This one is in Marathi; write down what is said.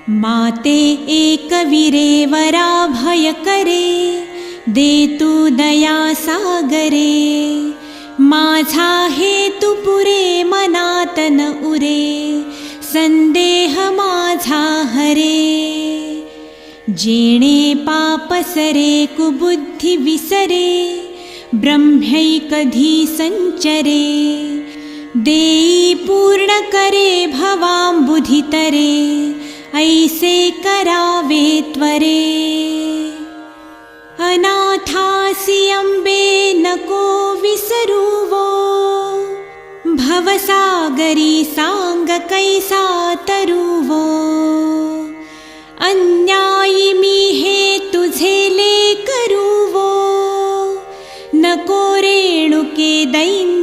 माते एकवीरे वरा भय करे, दे तू दया सागरे. माझा हेतु पुरे मनात न उरे, संदेह माझा हरे. जेणे पाप सरे कुबुद्धि विसरे, ब्रह्मैकधी संचरे. देई पूर्ण करे भवांबुधि तरे, ऐसे करावे त्वरे. अनाथासि अंबे नको विसरुवो, भवसागरी सांग कैसा तरुवो. अन्यायी मी हे तुझे ले करुवो, नको रेणुके दैन्य